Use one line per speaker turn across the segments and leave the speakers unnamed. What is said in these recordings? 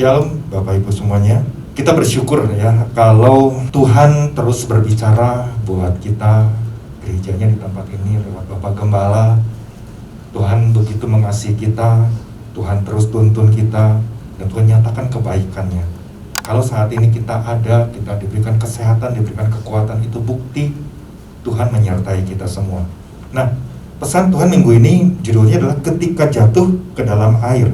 Shalom Bapak Ibu semuanya. Kita bersyukur ya kalau Tuhan terus berbicara buat kita, gerejanya di tempat ini lewat Bapak Gembala. Tuhan begitu mengasihi kita, Tuhan terus tuntun kita, dan Tuhan nyatakan kebaikannya. Kalau saat ini kita ada, kita diberikan kesehatan, diberikan kekuatan, itu bukti Tuhan menyertai kita semua. Nah, pesan Tuhan minggu ini judulnya adalah ketika jatuh ke dalam air.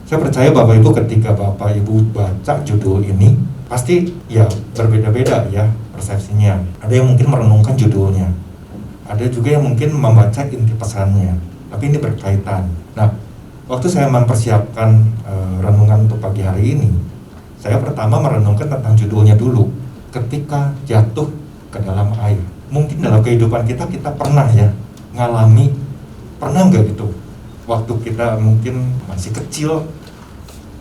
Saya percaya Bapak Ibu ketika Bapak Ibu baca judul ini pasti ya berbeda-beda ya persepsinya. Ada yang mungkin merenungkan judulnya, ada juga yang mungkin membaca inti pesannya, tapi ini berkaitan. Nah, waktu saya mempersiapkan renungan untuk pagi hari ini, saya pertama merenungkan tentang judulnya dulu, ketika jatuh ke dalam air. Mungkin dalam kehidupan kita pernah ya ngalami, pernah nggak gitu? Waktu kita mungkin masih kecil,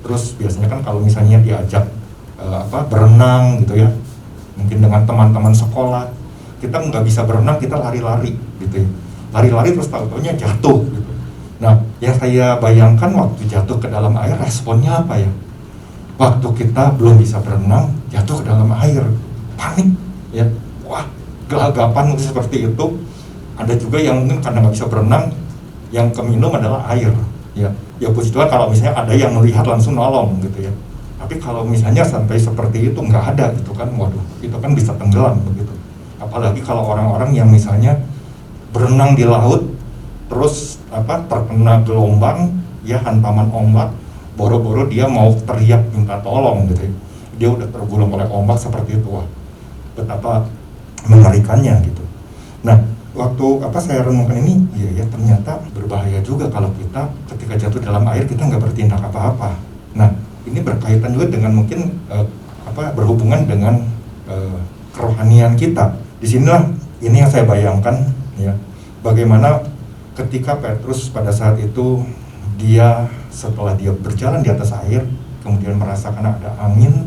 terus biasanya kan kalau misalnya diajak berenang gitu ya, mungkin dengan teman-teman sekolah, kita nggak bisa berenang, kita lari-lari gitu ya, lari-lari terus tahu-taunya jatuh gitu. Nah, yang saya bayangkan waktu jatuh ke dalam air, responnya apa ya? Waktu kita belum bisa berenang, jatuh ke dalam air, panik ya, wah gelagapan seperti itu. Ada juga yang mungkin karena nggak bisa berenang, yang keminum adalah air ya puji Tuhan kalau misalnya ada yang melihat langsung nolong gitu ya. Tapi kalau misalnya sampai seperti itu nggak ada gitu kan, waduh, itu kan bisa tenggelam begitu. Apalagi kalau orang-orang yang misalnya berenang di laut terus terkena gelombang ya, hantaman ombak, boro-boro dia mau teriak minta tolong gitu ya, dia udah tergulung oleh ombak seperti itu. Wah, betapa mengerikannya gitu. Nah, waktu saya renungkan ini, ya ternyata berbahaya juga kalau kita ketika jatuh dalam air kita nggak bertindak apa-apa. Nah, ini berkaitan juga dengan mungkin berhubungan dengan kerohanian kita. Di sinilah ini yang saya bayangkan ya, bagaimana ketika Petrus pada saat itu dia setelah dia berjalan di atas air, kemudian merasakan ada angin,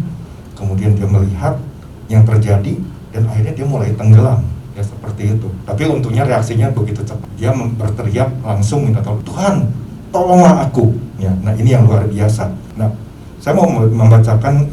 kemudian dia melihat yang terjadi dan akhirnya dia mulai tenggelam. Ya seperti itu. Tapi untungnya reaksinya begitu cepat. Dia berteriak langsung minta tolong, Tuhan, tolonglah aku. Ya, nah ini yang luar biasa. Nah, saya mau membacakan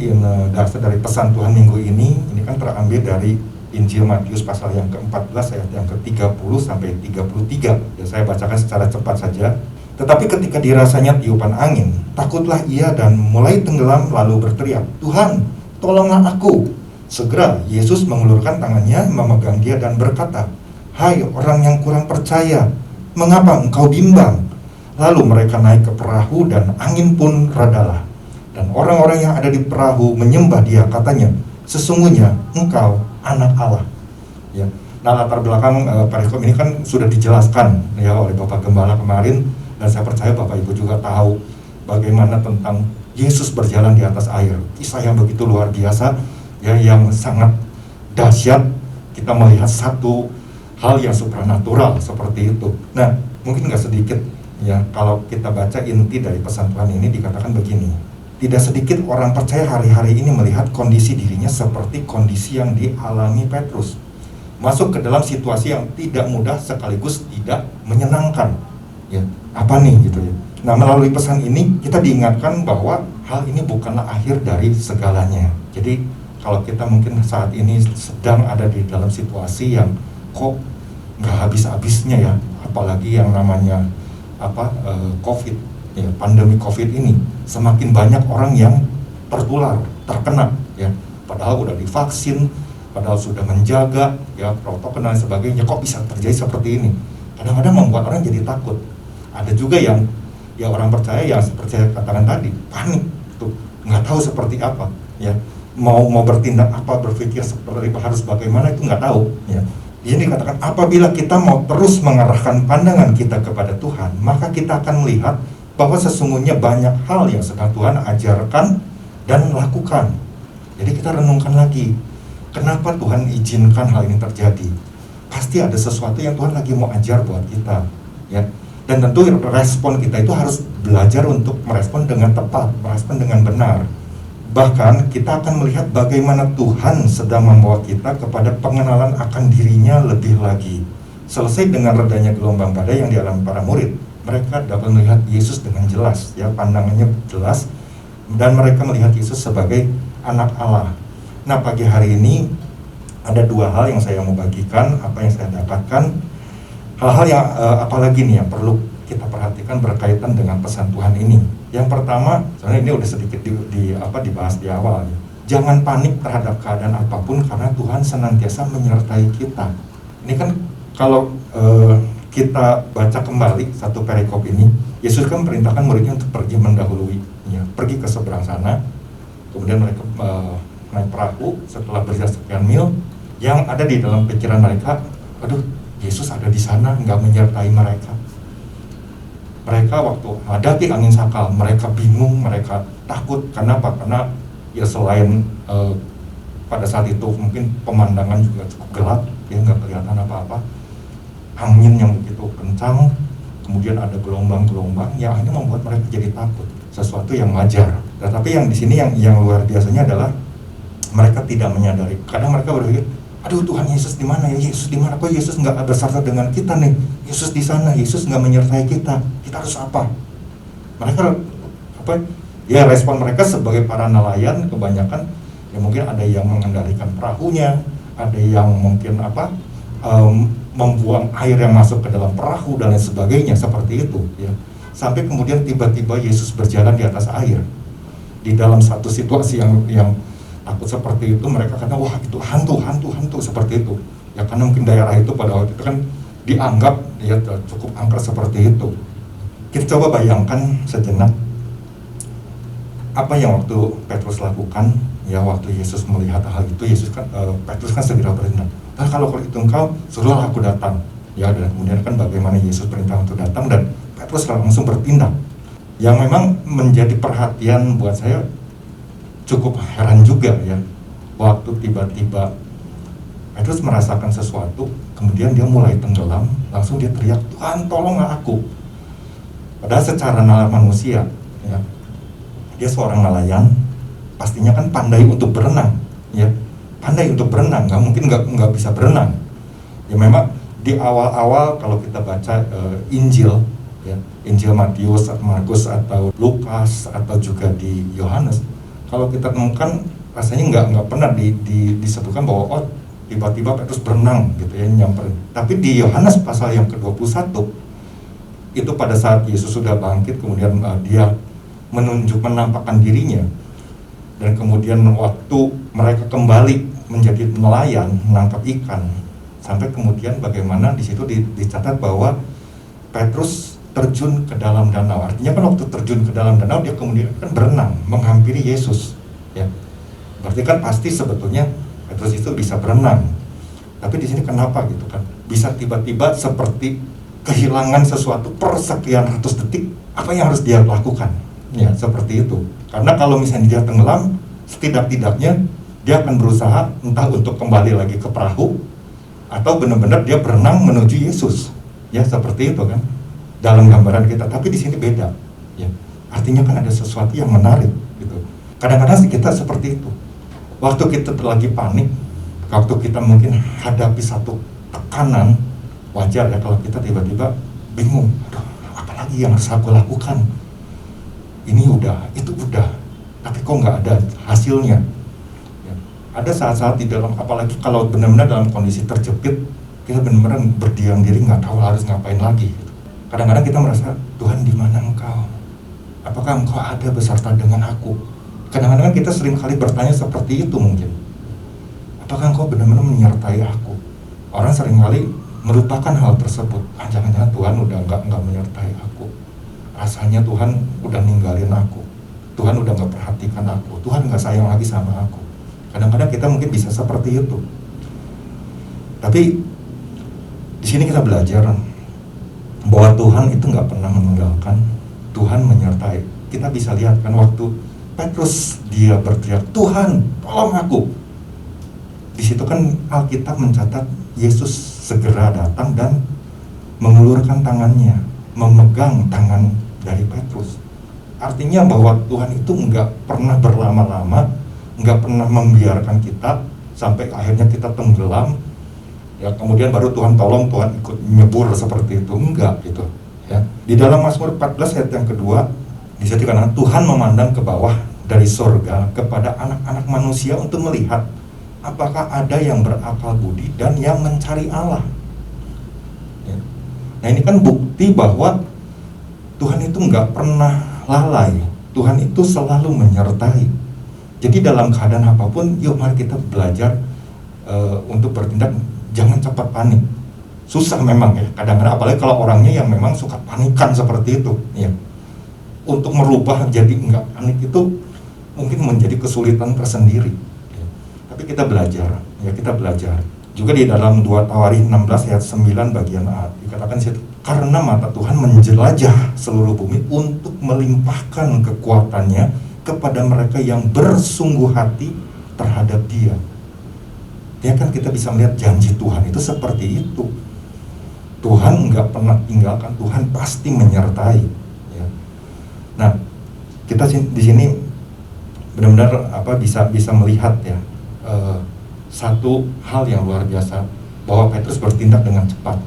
dasar dari pesan Tuhan minggu ini. Ini kan terambil dari Injil Matius pasal yang ke-14 ayat yang ke-30 sampai 33. Ya, saya bacakan secara cepat saja. Tetapi ketika dirasanya tiupan angin, takutlah ia dan mulai tenggelam lalu berteriak, Tuhan, tolonglah aku. Segera Yesus mengulurkan tangannya, memegang dia dan berkata, Hai orang yang kurang percaya, mengapa engkau bimbang? Lalu mereka naik ke perahu dan angin pun redalah. Dan orang-orang yang ada di perahu menyembah dia, katanya, sesungguhnya engkau anak Allah. Ya. Nah, latar belakang perikop ini kan sudah dijelaskan ya oleh Bapak Gembala kemarin, dan saya percaya Bapak Ibu juga tahu bagaimana tentang Yesus berjalan di atas air. Kisah yang begitu luar biasa. Ya, yang sangat dahsyat, kita melihat satu hal yang supranatural seperti itu. Nah, mungkin nggak sedikit ya kalau kita baca inti dari pesan Tuhan ini dikatakan begini, tidak sedikit orang percaya hari-hari ini melihat kondisi dirinya seperti kondisi yang dialami Petrus, masuk ke dalam situasi yang tidak mudah sekaligus tidak menyenangkan. Ya, apa nih gitu ya. Nah, melalui pesan ini kita diingatkan bahwa hal ini bukanlah akhir dari segalanya. Jadi kalau kita mungkin saat ini sedang ada di dalam situasi yang kok nggak habis-habisnya ya, apalagi yang namanya COVID, ya, pandemi COVID ini, semakin banyak orang yang tertular, terkena, ya, padahal udah divaksin, padahal sudah menjaga, ya, protokol dan sebagainya, kok bisa terjadi seperti ini? Kadang-kadang membuat orang jadi takut. Ada juga yang, ya orang percaya yang seperti saya katakan tadi, panik, tuh, nggak tahu seperti apa, ya. Mau bertindak apa, berpikir seperti harus bagaimana itu nggak tahu ya. Ini dikatakan apabila kita mau terus mengarahkan pandangan kita kepada Tuhan, maka kita akan melihat bahwa sesungguhnya banyak hal yang sedang Tuhan ajarkan dan lakukan. Jadi kita renungkan lagi, kenapa Tuhan izinkan hal ini terjadi? Pasti ada sesuatu yang Tuhan lagi mau ajar buat kita ya. Dan tentu respon kita itu harus belajar untuk merespon dengan tepat, merespon dengan benar. Bahkan kita akan melihat bagaimana Tuhan sedang membawa kita kepada pengenalan akan dirinya lebih lagi. Selesai dengan redanya gelombang badai yang dialami para murid, mereka dapat melihat Yesus dengan jelas, ya, pandangannya jelas, dan mereka melihat Yesus sebagai anak Allah. Nah, pagi hari ini ada dua hal yang saya mau bagikan, apa yang saya dapatkan, hal-hal yang apalagi nih yang perlu kita perhatikan berkaitan dengan pesan Tuhan ini. Yang pertama, sebenarnya ini udah sedikit dibahas di awal. Jangan panik terhadap keadaan apapun karena Tuhan senantiasa menyertai kita. Ini kan kalau kita baca kembali satu perikop ini, Yesus kan perintahkan muridnya untuk pergi mendahului, ya, pergi ke seberang sana. Kemudian mereka naik perahu. Setelah berjalan sekian mil, yang ada di dalam pikiran mereka, aduh, Yesus ada di sana, nggak menyertai mereka. Mereka waktu hadapi angin sakal, mereka bingung, mereka takut. Kenapa? Karena ya selain pada saat itu mungkin pemandangan juga cukup gelap, ya nggak kelihatan apa-apa. Angin yang begitu kencang, kemudian ada gelombang-gelombang yang akhirnya membuat mereka jadi takut. Sesuatu yang wajar. Tetapi yang di sini yang luar biasanya adalah mereka tidak menyadari. Kadang mereka berpikir, aduh, Tuhan Yesus di mana ya? Yesus di mana? Kok Yesus nggak bersama dengan kita nih? Yesus di sana, Yesus nggak menyertai kita. Kita harus apa? Mereka ya respon mereka sebagai para nelayan kebanyakan ya mungkin ada yang mengendalikan perahunya, ada yang mungkin membuang air yang masuk ke dalam perahu dan lain sebagainya seperti itu, ya. Sampai kemudian tiba-tiba Yesus berjalan di atas air. Di dalam satu situasi yang takut seperti itu, mereka kata, wah itu hantu seperti itu. Ya karena mungkin daerah itu pada waktu itu kan dianggap ya cukup angker seperti itu. Kita coba bayangkan sejenak apa yang waktu Petrus lakukan, ya waktu Yesus melihat hal itu, Petrus kan segera bertindak. Nah kalau itu engkau, suruhlah aku datang. Ya, dan kemudian kan bagaimana Yesus perintah untuk datang dan Petrus langsung bertindak. Yang memang menjadi perhatian buat saya, cukup heran juga ya, waktu tiba-tiba Petrus merasakan sesuatu, kemudian dia mulai tenggelam, langsung dia teriak, Tuhan tolonglah aku. Padahal secara nalar manusia, ya, dia seorang nelayan, pastinya kan pandai untuk berenang, ya, pandai untuk berenang, nggak mungkin nggak bisa berenang. Ya memang di awal-awal kalau kita baca Injil, ya, Injil Matius, Markus atau Lukas atau juga di Yohanes, kalau kita temukan rasanya nggak pernah disebutkan bahwa oh tiba-tiba Petrus berenang gitu ya nyamperin. Tapi di Yohanes pasal yang ke-21 itu pada saat Yesus sudah bangkit, kemudian dia menampakkan dirinya, dan kemudian waktu mereka kembali menjadi nelayan menangkap ikan, sampai kemudian bagaimana di situ dicatat bahwa Petrus terjun ke dalam danau. Artinya kan waktu terjun ke dalam danau dia kemudian kan berenang menghampiri Yesus, ya. Berarti kan pasti sebetulnya Petrus itu bisa berenang. Tapi di sini kenapa gitu kan? Bisa tiba-tiba seperti kehilangan sesuatu per sekian ratus detik, apa yang harus dia lakukan? Ya, seperti itu. Karena kalau misalnya dia tenggelam, setidak-tidaknya dia akan berusaha entah untuk kembali lagi ke perahu atau benar-benar dia berenang menuju Yesus. Ya, seperti itu kan. Dalam gambaran kita, tapi di sini beda. Ya. Artinya kan ada sesuatu yang menarik gitu. Kadang-kadang kita seperti itu. Waktu kita lagi panik, waktu kita mungkin hadapi satu tekanan, wajar ya kalau kita tiba-tiba bingung, aduh, apa lagi yang harus aku lakukan? Ini udah, itu udah, tapi kok nggak ada hasilnya. Ya. Ada saat-saat di dalam, apalagi kalau benar-benar dalam kondisi terjepit, kita benar-benar berdiam diri, nggak tahu harus ngapain lagi. Kadang-kadang kita merasa, Tuhan di mana Engkau? Apakah Engkau ada beserta dengan aku? Kadang-kadang kita sering kali bertanya seperti itu mungkin. Apakah Engkau benar-benar menyertai aku? Orang sering kali melupakan hal tersebut. Jangan-jangan Tuhan udah nggak menyertai aku. Rasanya Tuhan udah ninggalin aku. Tuhan udah nggak perhatikan aku. Tuhan nggak sayang lagi sama aku. Kadang-kadang kita mungkin bisa seperti itu. Tapi di sini kita belajar bahwa Tuhan itu nggak pernah meninggalkan. Tuhan menyertai. Kita bisa lihat kan waktu Petrus dia berteriak, Tuhan tolong aku. Di situ kan Alkitab mencatat Yesus segera datang dan mengulurkan tangannya, memegang tangan dari Petrus. Artinya bahwa Tuhan itu nggak pernah berlama-lama, nggak pernah membiarkan kita sampai akhirnya kita tenggelam. Ya kemudian baru Tuhan tolong, Tuhan ikut nyebur seperti itu, enggak gitu. Ya. Di dalam Mazmur 14 ayat yang kedua disebutkan Tuhan memandang ke bawah dari surga kepada anak-anak manusia untuk melihat apakah ada yang berakal budi dan yang mencari Allah. Ya. Nah ini kan bukti bahwa Tuhan itu nggak pernah lalai, Tuhan itu selalu menyertai. Jadi dalam keadaan apapun, yuk mari kita belajar untuk bertindak, jangan cepat panik. Susah memang ya, kadang-kadang apalagi kalau orangnya yang memang suka panikan seperti itu ya. Untuk merubah jadi enggak panik itu mungkin menjadi kesulitan tersendiri ya. Tapi kita belajar ya, kita belajar. Juga di dalam 2 Tawarikh 16 ayat 9 bagian A dikatakan situ, karena mata Tuhan menjelajah seluruh bumi untuk melimpahkan kekuatannya kepada mereka yang bersungguh hati terhadap Dia. Ya kan kita bisa melihat janji Tuhan itu seperti itu. Tuhan nggak pernah tinggalkan, Tuhan pasti menyertai. Ya. Nah, kita di sini benar-benar bisa melihat ya satu hal yang luar biasa, bahwa Petrus bertindak dengan cepat.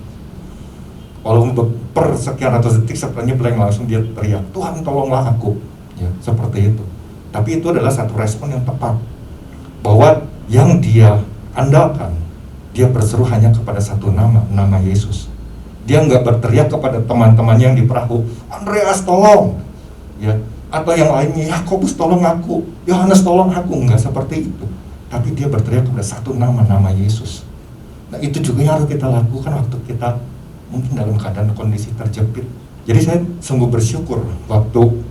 Walaupun per sekian ratus detik setelahnya blank, langsung dia teriak, Tuhan tolonglah aku. Ya, seperti itu. Tapi itu adalah satu respon yang tepat, bahwa yang dia andalkan, dia berseru hanya kepada satu nama Yesus. Dia nggak berteriak kepada teman-temannya yang di perahu, Andreas tolong, ya, atau yang lainnya, Yakobus tolong aku, Yohanes tolong aku, nggak seperti itu. Tapi dia berteriak kepada satu nama Yesus. Nah itu juga yang harus kita lakukan waktu kita mungkin dalam keadaan kondisi terjepit. Jadi saya sungguh bersyukur waktu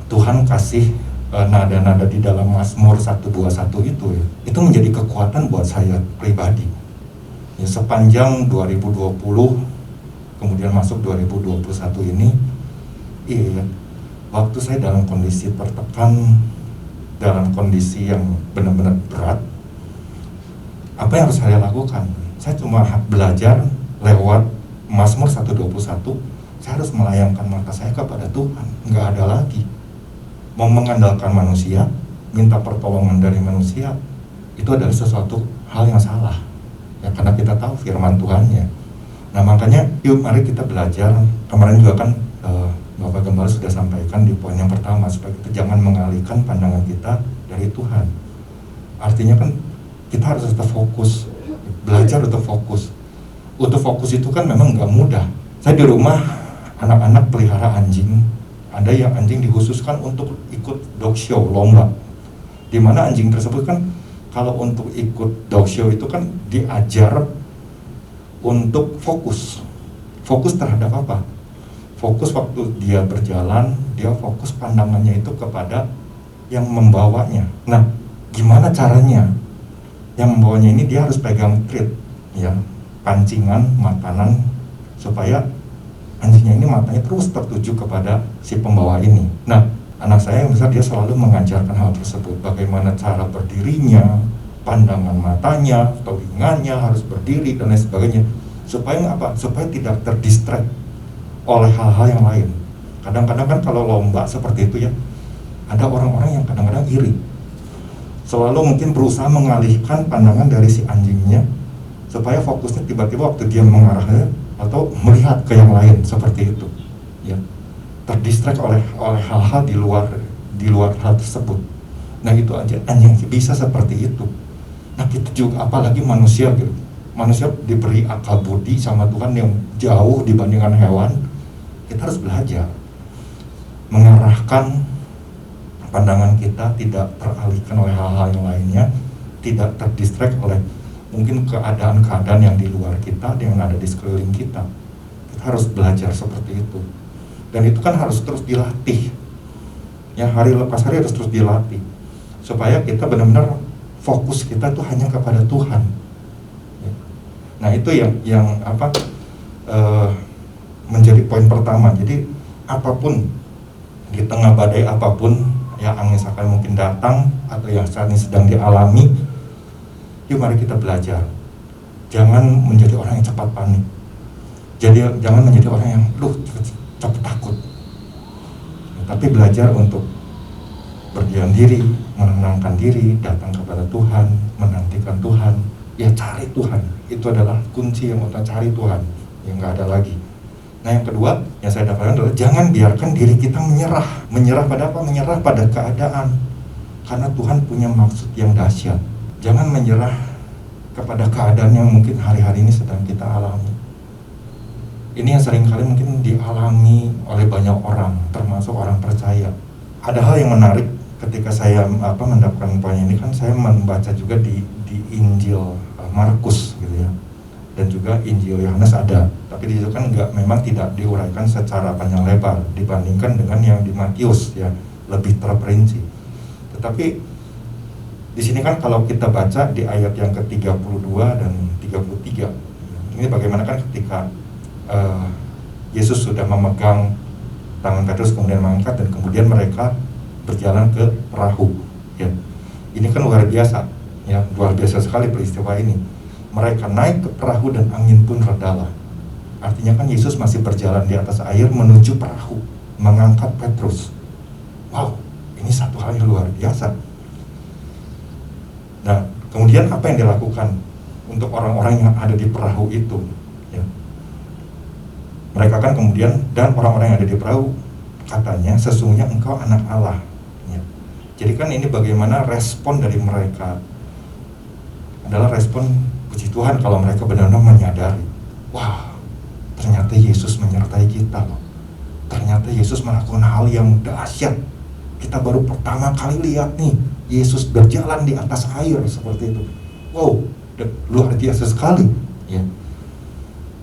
Tuhan kasih nada-nada di dalam Mazmur 121 itu ya, itu menjadi kekuatan buat saya pribadi ya, sepanjang 2020 kemudian masuk 2021 ini. Iya, waktu saya dalam kondisi tertekan, dalam kondisi yang benar-benar berat, apa yang harus saya lakukan? Saya cuma belajar lewat Mazmur 121. Saya harus melayangkan mata saya kepada Tuhan, nggak ada lagi mau mengandalkan manusia, minta pertolongan dari manusia. Itu adalah sesuatu hal yang salah ya, karena kita tahu firman Tuhannya. Nah makanya yuk mari kita belajar. Kemarin juga kan Bapak Gembala sudah sampaikan di poin yang pertama, supaya kita jangan mengalihkan pandangan kita dari Tuhan. Artinya kan kita harus tetap fokus, belajar untuk fokus. Untuk fokus itu kan memang nggak mudah. Saya di rumah anak-anak pelihara anjing. Ada yang anjing dikhususkan untuk ikut dog show, lomba. Dimana anjing tersebut kan kalau untuk ikut dog show itu kan diajar untuk fokus. Fokus terhadap apa? Fokus waktu dia berjalan, dia fokus pandangannya itu kepada yang membawanya. Nah, gimana caranya? Yang membawanya ini dia harus pegang treat, ya, pancingan, makanan, supaya anjingnya ini matanya terus tertuju kepada si pembawa ini. Nah, anak saya yang besar dia selalu mengajarkan hal tersebut, bagaimana cara berdirinya, pandangan matanya, telingannya harus berdiri dan lain sebagainya. Supaya apa? Supaya tidak terdistract oleh hal-hal yang lain. Kadang-kadang kan kalau lomba seperti itu ya, ada orang-orang yang kadang-kadang iri, selalu mungkin berusaha mengalihkan pandangan dari si anjingnya supaya fokusnya tiba-tiba waktu dia mengarahnya atau melihat ke yang lain seperti itu ya, terdistract oleh hal-hal di luar hal tersebut. Nah itu aja anjing bisa seperti itu. Nah kita juga apalagi manusia gitu. Manusia diberi akal budi sama Tuhan yang jauh dibandingkan hewan. Kita harus belajar mengarahkan pandangan kita, tidak teralihkan oleh hal-hal yang lainnya, tidak terdistract oleh mungkin keadaan-keadaan yang di luar kita, yang ada di sekeliling kita. Kita harus belajar seperti itu. Dan itu kan harus terus dilatih. Ya, hari lepas hari harus terus dilatih. Supaya kita benar-benar fokus kita itu hanya kepada Tuhan. Nah itu yang menjadi poin pertama. Jadi apapun, di tengah badai apapun yang angin akan mungkin datang atau yang saat ini sedang dialami, yuk mari kita belajar. Jangan menjadi orang yang cepat panik. Jadi jangan menjadi orang yang cepat takut. Tapi belajar untuk berdiam diri, menenangkan diri, datang kepada Tuhan, menantikan Tuhan, ya cari Tuhan. Itu adalah kunci yang utama, cari Tuhan, yang nggak ada lagi. Nah yang kedua yang saya dapatkan adalah jangan biarkan diri kita menyerah pada apa? Menyerah pada keadaan, karena Tuhan punya maksud yang dahsyat. Jangan menyerah kepada keadaan yang mungkin hari-hari ini sedang kita alami. Ini yang seringkali mungkin dialami oleh banyak orang, termasuk orang percaya. Ada hal yang menarik ketika saya mendapatkan poin ini, kan saya membaca juga di Injil Markus gitu ya, dan juga Injil Yohanes ada, tapi di situ kan memang tidak diuraikan secara panjang lebar dibandingkan dengan yang di Matius ya, lebih terperinci. Tetapi di sini kan kalau kita baca di ayat yang ke-32 dan 33, ini bagaimana kan ketika Yesus sudah memegang tangan Petrus kemudian mengangkat, dan kemudian mereka berjalan ke perahu ya. Ini kan luar biasa ya, luar biasa sekali peristiwa ini. Mereka naik ke perahu dan angin pun redalah. Artinya kan Yesus masih berjalan di atas air menuju perahu, mengangkat Petrus. Wow, ini satu hal yang luar biasa. Nah, kemudian apa yang dilakukan untuk orang-orang yang ada di perahu itu ya? Mereka kan kemudian, dan orang-orang yang ada di perahu katanya, sesungguhnya engkau anak Allah ya. Jadi kan ini bagaimana respon dari mereka adalah respon puji Tuhan kalau mereka benar-benar menyadari, wah ternyata Yesus menyertai kita loh, ternyata Yesus melakukan hal yang dahsyat. Kita baru pertama kali lihat nih Yesus berjalan di atas air seperti itu. Wow, luar biasa sekali ya.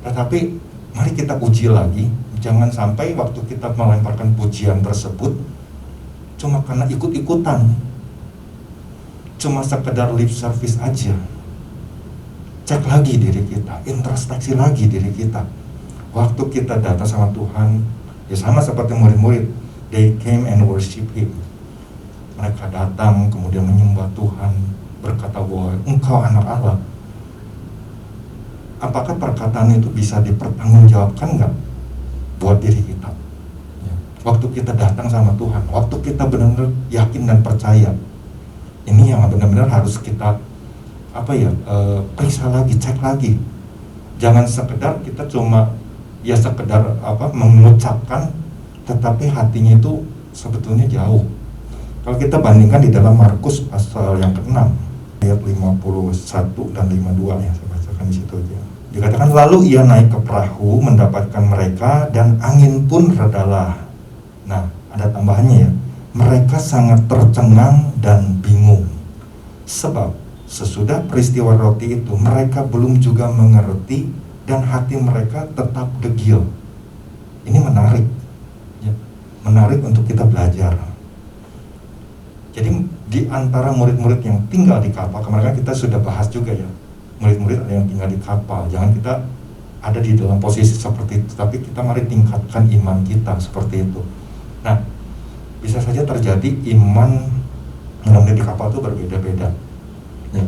Tetapi mari kita uji lagi, jangan sampai waktu kita melemparkan pujian tersebut cuma karena ikut-ikutan, cuma sekedar lip service aja. Cek lagi diri kita, introspeksi lagi diri kita. Waktu kita datang sama Tuhan, ya sama seperti murid-murid, they came and worship Him. Mereka datang kemudian menyembah Tuhan, berkata bahwa engkau anak Allah. Apakah perkataan itu bisa dipertanggungjawabkan nggak buat diri kita? Ya. Waktu kita datang sama Tuhan, waktu kita benar-benar yakin dan percaya, ini yang benar-benar harus kita periksa lagi, cek lagi. Jangan sekedar kita cuma sekedar mengucapkan, tetapi hatinya itu sebetulnya jauh. Kalau kita bandingkan di dalam Markus pasal yang ke-6 ayat 51 dan 52 ya, saya bacakan di situ aja. Dikatakan lalu ia naik ke perahu mendapatkan mereka dan angin pun redalah. Nah, ada tambahannya ya. Mereka sangat tercengang dan bingung. Sebab sesudah peristiwa roti itu mereka belum juga mengerti dan hati mereka tetap degil. Ini menarik ya. Menarik untuk kita belajar. Jadi di antara murid-murid yang tinggal di kapal, kemarin kita sudah bahas juga ya, murid-murid ada yang tinggal di kapal. Jangan kita ada di dalam posisi seperti itu, tapi kita mari tingkatkan iman kita seperti itu. Nah, bisa saja terjadi iman murid-murid di kapal itu berbeda-beda ya.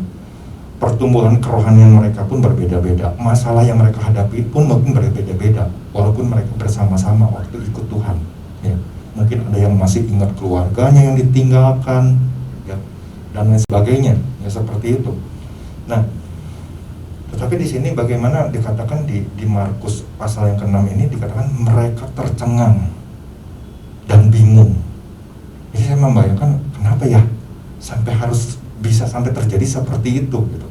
Pertumbuhan kerohanian mereka pun berbeda-beda, masalah yang mereka hadapi pun mungkin berbeda-beda, walaupun mereka bersama-sama waktu ikut Tuhan ya. Mungkin ada yang masih ingat keluarganya yang ditinggalkan ya, dan lain sebagainya ya, seperti itu. Nah, tetapi di sini bagaimana dikatakan di Markus pasal yang ke-6 ini dikatakan mereka tercengang dan bingung. Jadi saya membayangkan kenapa ya sampai harus bisa sampai terjadi seperti itu gitu.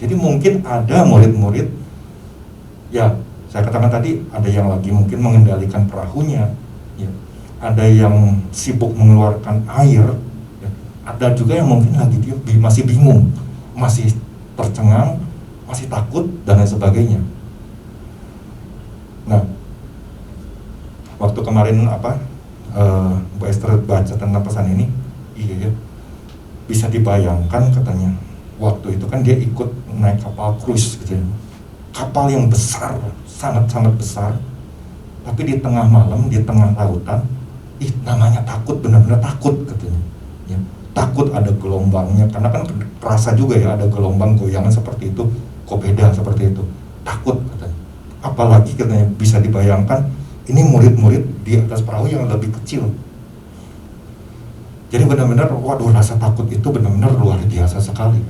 Jadi mungkin ada murid-murid ya, saya katakan tadi, ada yang lagi mungkin mengendalikan perahunya ya. Ada yang sibuk mengeluarkan air ya. Ada juga yang mungkin lagi dia masih bingung, masih tercengang, masih takut dan lain sebagainya. Nah, waktu kemarin Bu Esther baca tentang pesan ini, iya ya, bisa dibayangkan katanya waktu itu kan dia ikut naik kapal cruise gitu ya. Kapal yang besar, sangat-sangat besar, tapi di tengah malam, di tengah lautan, namanya takut, benar-benar takut katanya ya. Takut ada gelombangnya, karena kan terasa juga ya ada gelombang goyangan seperti itu, kok beda seperti itu, takut katanya. Apalagi katanya bisa dibayangkan ini murid-murid di atas perahu yang lebih kecil. Jadi benar-benar waduh, rasa takut itu benar-benar luar biasa sekali.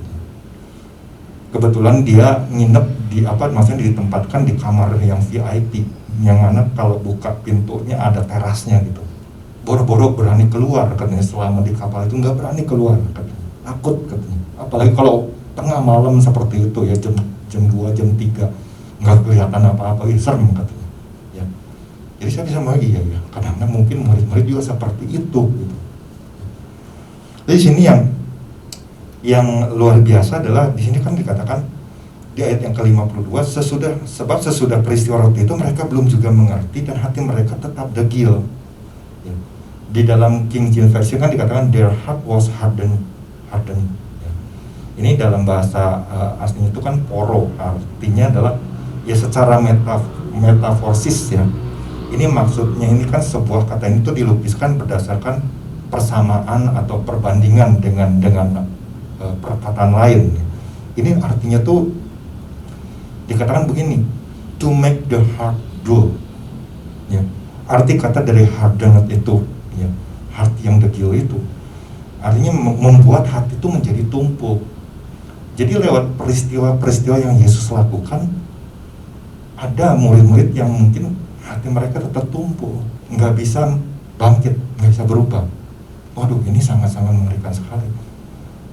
Kebetulan dia nginep di maksudnya ditempatkan di kamar yang VIP yang mana kalau buka pintunya ada terasnya gitu. Boro-boro berani keluar katanya, selama di kapal itu nggak berani keluar katanya, takut katanya. Apalagi kalau tengah malam seperti itu ya, jam 2, jam 3 nggak kelihatan apa-apa, serem katanya ya. Jadi saya bisa bagi ya, kadang-kadang mungkin murid-murid juga seperti itu gitu. Jadi sini yang luar biasa adalah di sini kan dikatakan di ayat yang ke-52, sesudah peristiwa roti itu mereka belum juga mengerti dan hati mereka tetap degil. Ya. Di dalam King James Version kan dikatakan their heart was hardened. Ya. Ini dalam bahasa aslinya itu kan poro, artinya adalah ya secara metaforsis ya. Ini maksudnya ini kan sebuah kata ini tuh dilukiskan berdasarkan persamaan atau perbandingan dengan perkataan lain. Ini artinya tuh dikatakan begini, to make the heart dull. Ya. Arti kata dari hardened itu, ya, hati yang degil itu, artinya membuat hati itu menjadi tumpul. Jadi lewat peristiwa-peristiwa yang Yesus lakukan, ada murid-murid yang mungkin hati mereka tetap tumpul, nggak bisa bangkit, nggak bisa berubah. Waduh, ini sangat-sangat mengerikan sekali.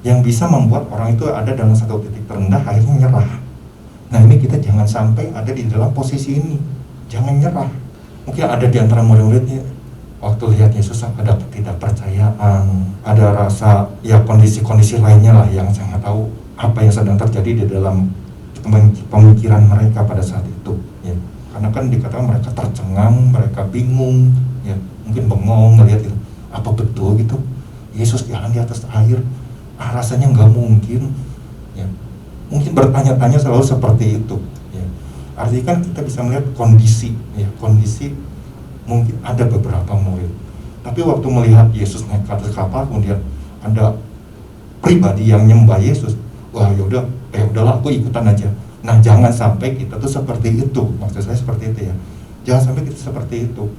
Yang bisa membuat orang itu ada dalam satu titik terendah, akhirnya nyerah. Nah ini kita jangan sampai ada di dalam posisi ini, jangan nyerah. Mungkin ada di antara murid-muridnya, waktu lihat Yesus ada ketidakpercayaan, ada rasa ya kondisi-kondisi lainnya lah yang saya nggak tahu apa yang sedang terjadi di dalam pemikiran mereka pada saat itu. Ya. Karena kan dikatakan mereka tercengang, mereka bingung, ya mungkin bengong ngelihat itu, apa betul gitu Yesus jalan di atas air? Rasanya nggak mungkin. Ya. Mungkin bertanya-tanya selalu seperti itu. Ya. Artinya kan kita bisa melihat kondisi, ya, kondisi mungkin ada beberapa murid. Tapi waktu melihat Yesus naik ke atas kapal, kemudian ada pribadi yang nyembah Yesus, wah yaudah, udahlah aku ikutan aja. Nah jangan sampai kita tuh seperti itu, maksud saya seperti itu ya. Jangan sampai kita seperti itu.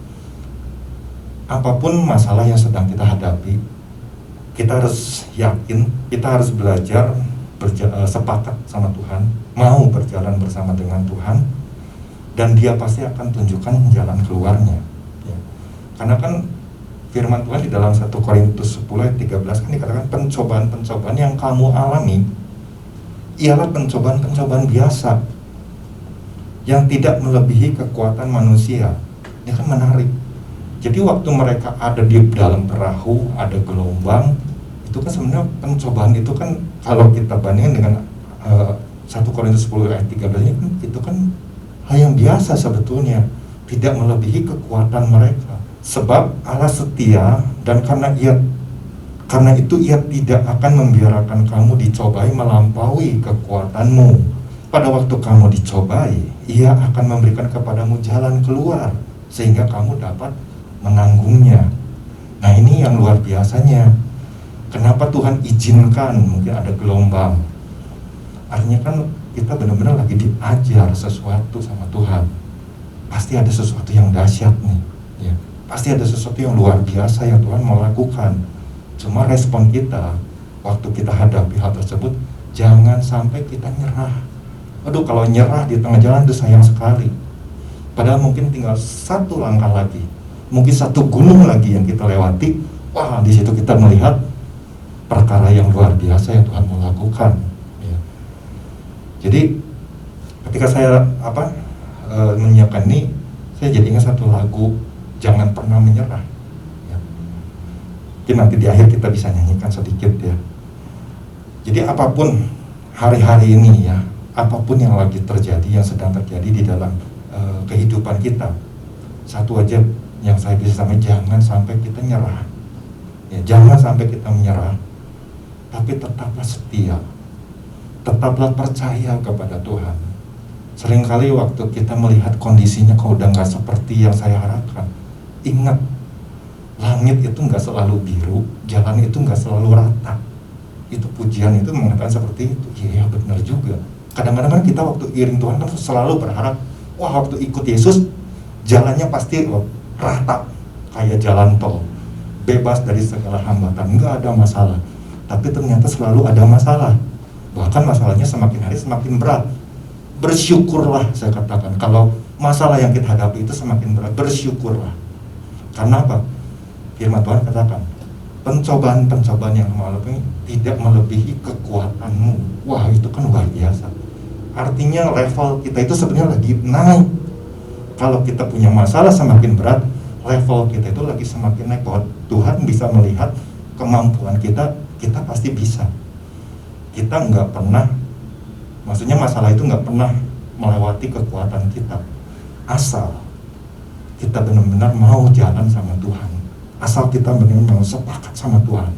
Apapun masalah yang sedang kita hadapi, kita harus yakin, kita harus belajar sepakat sama Tuhan, mau berjalan bersama dengan Tuhan, dan Dia pasti akan tunjukkan jalan keluarnya. Ya. Karena kan firman Tuhan di dalam 1 Korintus 10 ayat 13 kan dikatakan pencobaan-pencobaan yang kamu alami ialah pencobaan-pencobaan biasa yang tidak melebihi kekuatan manusia. Ini kan menarik. Jadi waktu mereka ada di dalam perahu, ada gelombang, itu kan sebenarnya pencobaan itu kan kalau kita bandingkan dengan 1 Korintus 10 ayat 13 ini kan, itu kan hal yang biasa sebetulnya, tidak melebihi kekuatan mereka. Sebab Allah setia, dan karena itu Ia tidak akan membiarkan kamu dicobai melampaui kekuatanmu. Pada waktu kamu dicobai, Ia akan memberikan kepadamu jalan keluar sehingga kamu dapat menanggungnya. Nah ini yang luar biasanya. Kenapa Tuhan izinkan mungkin ada gelombang? Artinya kan kita benar-benar lagi diajar sesuatu sama Tuhan. Pasti ada sesuatu yang dahsyat nih, ya. Pasti ada sesuatu yang luar biasa yang Tuhan mau lakukan. Cuma respon kita waktu kita hadapi hal tersebut, jangan sampai kita nyerah. Aduh, kalau nyerah di tengah jalan itu sayang sekali. Padahal mungkin tinggal satu langkah lagi, mungkin satu gunung lagi yang kita lewati. Wah, di situ kita melihat perkara yang luar biasa yang Tuhan mau lakukan. Ya. Jadi ketika saya menyiapkan ini, saya jadi ingat satu lagu, Jangan Pernah Menyerah. Ya. Mungkin nanti di akhir kita bisa nyanyikan sedikit ya. Jadi apapun hari-hari ini ya, apapun yang lagi terjadi, yang sedang terjadi di dalam kehidupan kita, satu aja yang saya bisa sampaikan, jangan sampai kita nyerah. Ya, jangan sampai kita menyerah, tapi tetaplah setia, tetaplah percaya kepada Tuhan. Seringkali waktu kita melihat kondisinya kok udah nggak seperti yang saya harapkan, ingat, langit itu nggak selalu biru, jalan itu nggak selalu rata. Itu pujian itu mengatakan seperti itu. Iya benar juga. Kadang-kadang kan kita waktu iring Tuhan kan selalu berharap, wah waktu ikut Yesus jalannya pasti rata kayak jalan tol, bebas dari segala hambatan, nggak ada masalah. Tapi ternyata selalu ada masalah, bahkan masalahnya semakin hari semakin berat. Bersyukurlah saya katakan kalau masalah yang kita hadapi itu semakin berat, bersyukurlah. Karena apa? Firman Tuhan katakan, pencobaan-pencobaan yang kamu alami tidak melebihi kekuatanmu. Wah, itu kan luar biasa. Artinya level kita itu sebenarnya lagi naik. Kalau kita punya masalah semakin berat, level kita itu lagi semakin naik. Bahwa Tuhan bisa melihat kemampuan kita, kita pasti bisa. Kita nggak pernah, maksudnya masalah itu nggak pernah melewati kekuatan kita. Asal kita benar-benar mau jalan sama Tuhan, asal kita benar-benar mau sepakat sama Tuhan,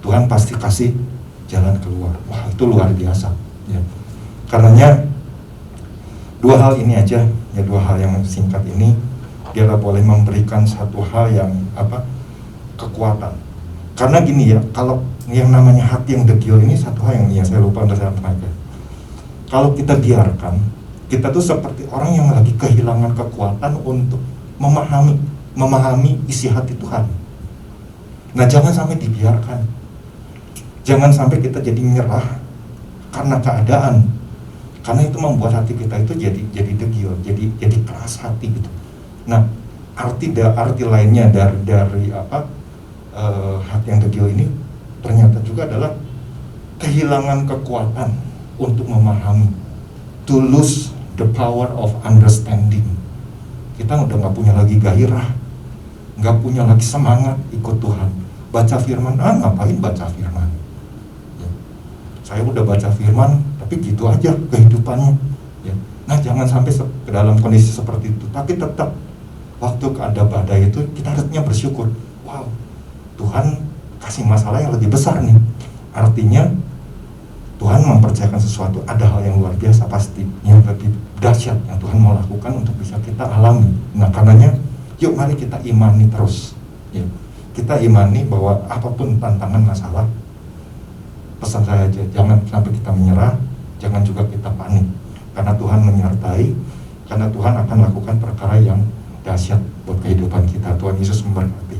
Tuhan pasti kasih jalan keluar. Wah, itu luar biasa ya. Karenanya dua hal ini aja ya, dua hal yang singkat ini dia boleh memberikan satu hal yang kekuatan. Karena gini ya, kalau yang namanya hati yang degil ini satu hal yang saya lupa untuk saya sampaikan. Kalau kita biarkan, kita tuh seperti orang yang lagi kehilangan kekuatan untuk memahami isi hati Tuhan. Nah, jangan sampai dibiarkan. Jangan sampai kita jadi menyerah karena keadaan. Karena itu membuat hati kita itu jadi degil, jadi keras hati gitu. Nah, arti lainnya dari hati yang degil ini ternyata juga adalah kehilangan kekuatan untuk memahami, to lose the power of understanding. Kita udah nggak punya lagi gairah, nggak punya lagi semangat ikut Tuhan. Baca firman, ngapain baca firman? Ya. Saya udah baca firman, tapi gitu aja kehidupannya. Ya. Nah, jangan sampai ke dalam kondisi seperti itu. Tapi tetap waktu ada badai itu kita harusnya bersyukur. Wow, Tuhan kasih masalah yang lebih besar nih. Artinya Tuhan mempercayakan sesuatu, ada hal yang luar biasa pasti, yang lebih dahsyat yang Tuhan mau lakukan untuk bisa kita alami. Nah, karenanya yuk mari kita imani terus ya. Kita imani bahwa apapun tantangan masalah, pesan saya aja, jangan sampai kita menyerah, jangan juga kita panik. Karena Tuhan menyertai, karena Tuhan akan lakukan perkara yang dahsyat buat kehidupan kita. Tuhan Yesus memberkati.